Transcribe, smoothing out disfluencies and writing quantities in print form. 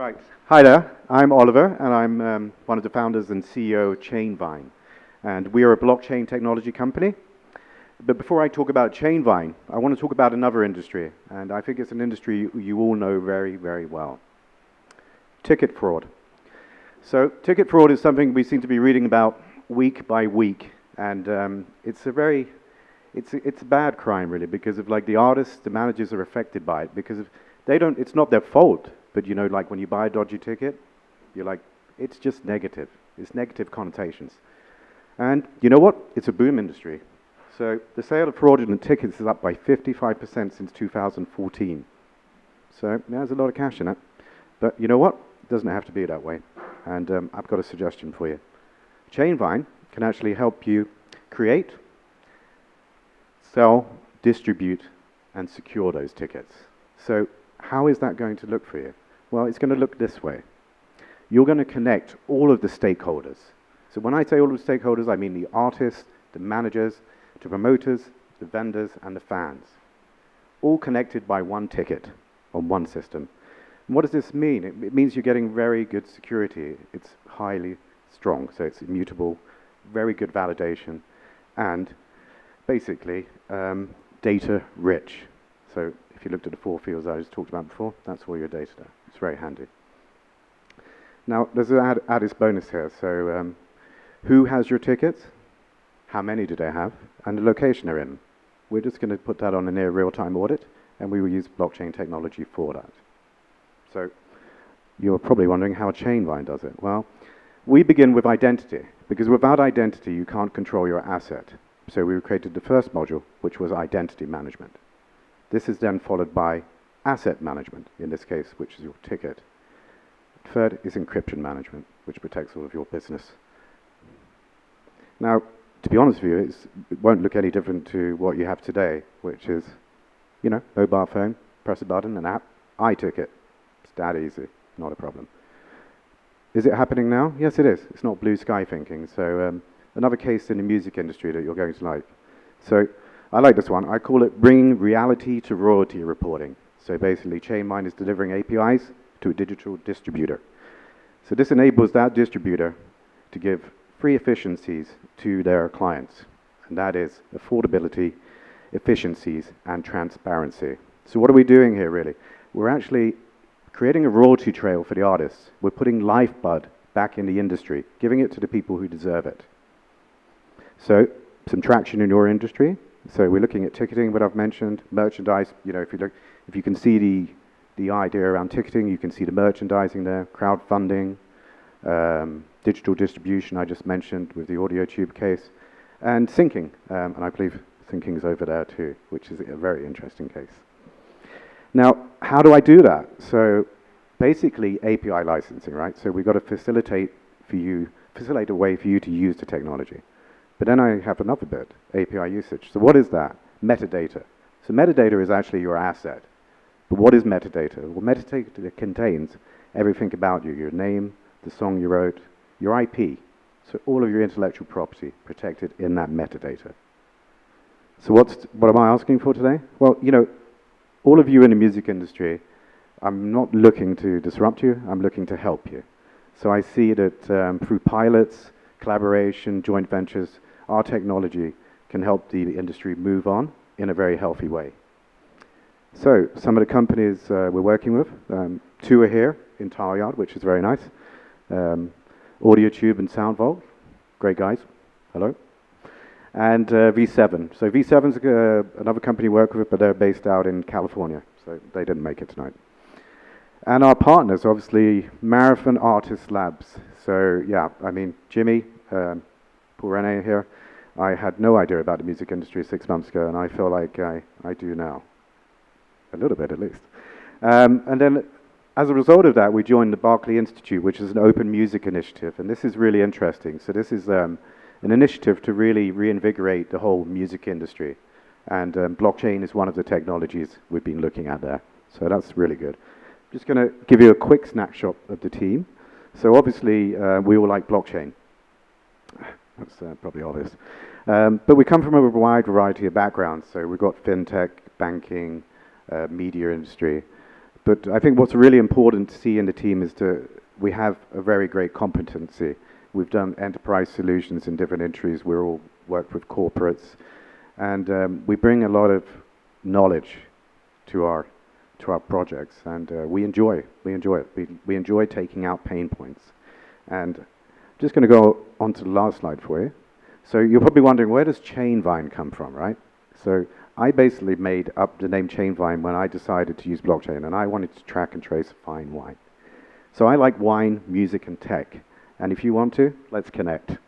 Right. Hi there. I'm Oliver, and I'm one of the founders and CEO of Chainvine. And we are a blockchain technology company. But before I talk about Chainvine, I want to talk about another industry. And I think it's an industry you all know very, very well. Ticket fraud. So ticket fraud is something we seem to be reading about week by week. And it's a bad crime, really, because of like the artists, the managers are affected by it because it's not their fault. But you know, like when you buy a dodgy ticket, you're like, it's just negative. It's negative connotations. And you know what? It's a boom industry. So the sale of fraudulent tickets is up by 55% since 2014. So there's a lot of cash in it. But you know what? It doesn't have to be that way. And I've got a suggestion for you. Chainvine can actually help you create, sell, distribute, and secure those tickets. So how is that going to look for you? Well, it's going to look this way. You're going to connect all of the stakeholders. So when I say all of the stakeholders, I mean the artists, the managers, the promoters, the vendors, and the fans. All connected by one ticket on one system. And what does this mean? It means you're getting very good security. It's highly strong, so it's immutable, very good validation, and basically data rich. So if you looked at the four fields I just talked about before, that's all your data there. It's very handy. Now, there's an added bonus here. So who has your tickets? How many do they have? And the location they're in. We're just going to put that on a near real-time audit, and we will use blockchain technology for that. So you're probably wondering how Chainvine does it. Well, we begin with identity, because without identity, you can't control your asset. So we created the first module, which was identity management. This is then followed by asset management, in this case, which is your ticket. Third is encryption management, which protects all of your business. Now, to be honest with you, it won't look any different to what you have today, which is, you know, mobile phone, press a button, an app, iTicket. It's that easy, not a problem. Is it happening now? Yes, it is. It's not blue sky thinking. So another case in the music industry that you're going to like. So I like this one. I call it bringing reality to royalty reporting. So basically, Chainvine is delivering APIs to a digital distributor. So this enables that distributor to give free efficiencies to their clients. And that is affordability, efficiencies, and transparency. So what are we doing here, really? We're actually creating a royalty trail for the artists. We're putting lifeblood back in the industry, giving it to the people who deserve it. So some traction in your industry. So we're looking at ticketing, what I've mentioned, merchandise. You know, if you can see the idea around ticketing, you can see the merchandising there, crowdfunding, digital distribution I just mentioned with the audio tube case, and syncing. And I believe syncing is over there too, which is a very interesting case. Now, how do I do that? So basically API licensing, right? So we've got to facilitate a way for you to use the technology. But then I have another bit, API usage. So what is that? Metadata. So metadata is actually your asset. But what is metadata? Well, metadata contains everything about you, your name, the song you wrote, your IP. So all of your intellectual property protected in that metadata. So what am I asking for today? Well, you know, all of you in the music industry, I'm not looking to disrupt you, I'm looking to help you. So I see that through pilots, collaboration, joint ventures, our technology can help the industry move on in a very healthy way. So some of the companies we're working with, two are here in Tileyard, which is very nice. AudioTube and SoundVault, great guys, hello. And V7. So V7's another company we work with, but they're based out in California, so they didn't make it tonight. And our partners, obviously, MarathonArtists LABs. So yeah, I mean, Jimmy, Paul Rene here, I had no idea about the music industry 6 months ago, and I feel like I do now. A little bit, at least. And then, as a result of that, we joined the Berklee Institute, which is an open music initiative, and this is really interesting. So this is an initiative to really reinvigorate the whole music industry, and blockchain is one of the technologies we've been looking at there. So that's really good. Just going to give you a quick snapshot of the team. So obviously, we all like blockchain. That's probably obvious. But we come from a wide variety of backgrounds. So we've got fintech, banking, media industry. But I think what's really important to see in the team is we have a very great competency. We've done enterprise solutions in different industries. We're all worked with corporates, and we bring a lot of knowledge to our projects, and we enjoy it. We enjoy taking out pain points. And I'm just going to go on to the last slide for you. So you're probably wondering, where does Chainvine come from, right? So I basically made up the name Chainvine when I decided to use blockchain, and I wanted to track and trace fine wine. So I like wine, music, and tech. And if you want to, let's connect.